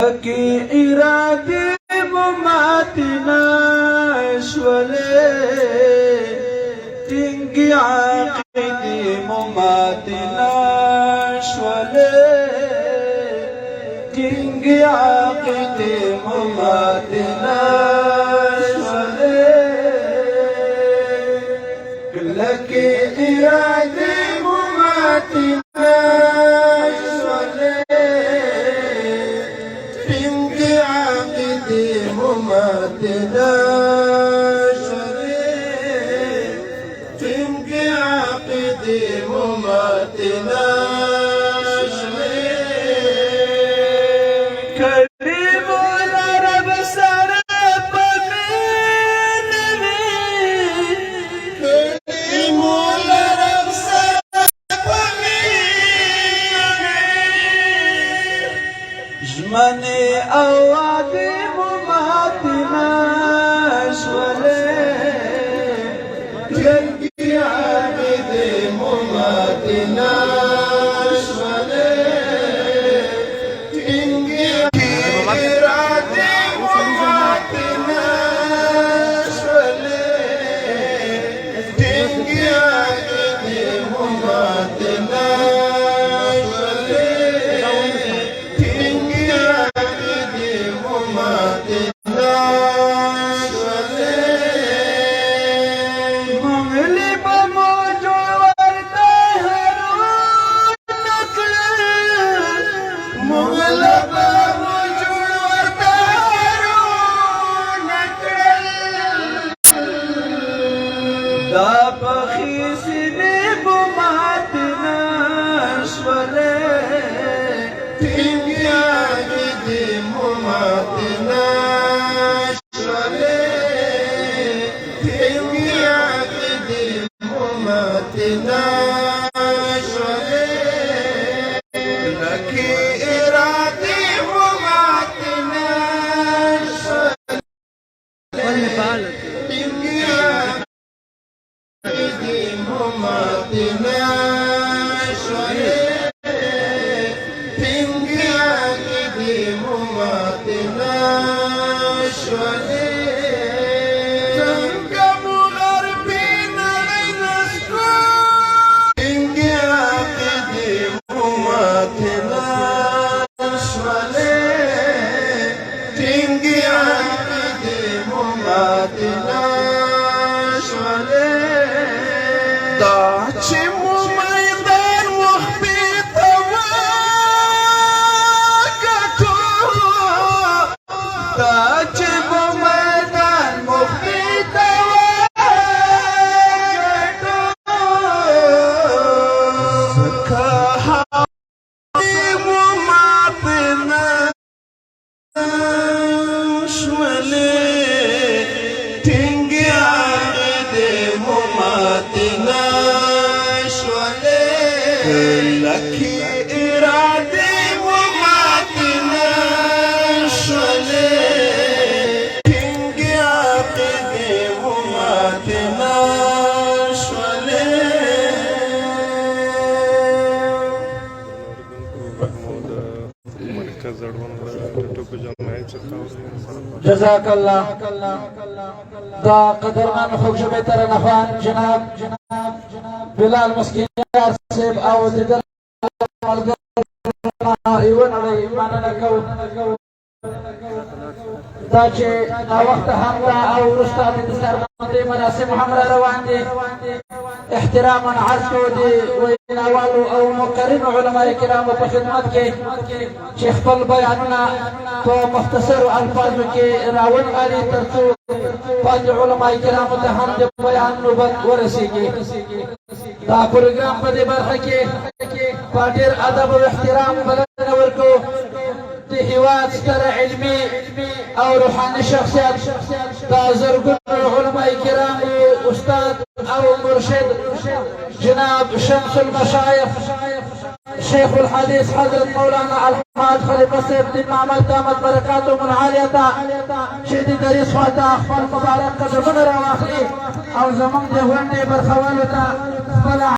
کی ارادی مماتنا شولے تنگی عقیدی مماتنا شولے تنگی عقیدی مماتنا شولے لکی ارادی مماتنا مماتنا شريك تنقي عقدي مماتنا شريك كريم العرب سرب من كريم العرب سرب من جمني أوادي مماتنا شولے تنگی عقیدی مماتنا شولے تنگی ارادی مماتنا شولے تنگی عقیدی مماتنا شولے تنگی عقیدی مماتنا دا بخیسنی بماتنا شولے تنگی عقیدی مماتنا شولے تنگی عقیدی مماتنا شولے لکی ارادی مماتنا شولے تنگی مماتنا شولے تنگی عقیدی مماتنا شولے تنگم غربین لنسکو تنگی عقیدی مماتنا شولے تنگی عقیدی مماتنا شولے داچی میدان محبیط واقعتو داچی میدان محبیط واقعتو زکاها مماتنا شولے تنگی عقیدی مماتنا لکی ارادی مماتنا شولے تنگی عقیدی مماتنا شولے جزاك الله دا قدرمن خوږ بهتر نخوان جناب بلال مسکین صاحب او د ایون علی مننه کوو دا چې وخت همدا او وروسته د دستربندۍ مراسم هم را روان دي احتراما عرض کوو د ویناوالو او مقررینو علماء کرامو په خدمت کې چې خپل بیانونه په مختصرو الفاظو کې راونغاړي تر څو باندې علماء کرامو ته هم د بیان نوبت ورسیږي دا پروګرام په دې برخه کې په ډېر ادب او احترام بلنه ورکوو د هېواد ستره علمي او روحاني شخصیت دا زرګونو علماء کرامو استاد او مرشد جناب شمس المشايخ شيخ الحديث حضرت مولانا الحاج خليفه صاحب دین محمد دامت برکاتهم العالیه چې د دریس خواته خپل مبارک قدمونه راواخلي او زموږ د غونډې برخوالو ته خپله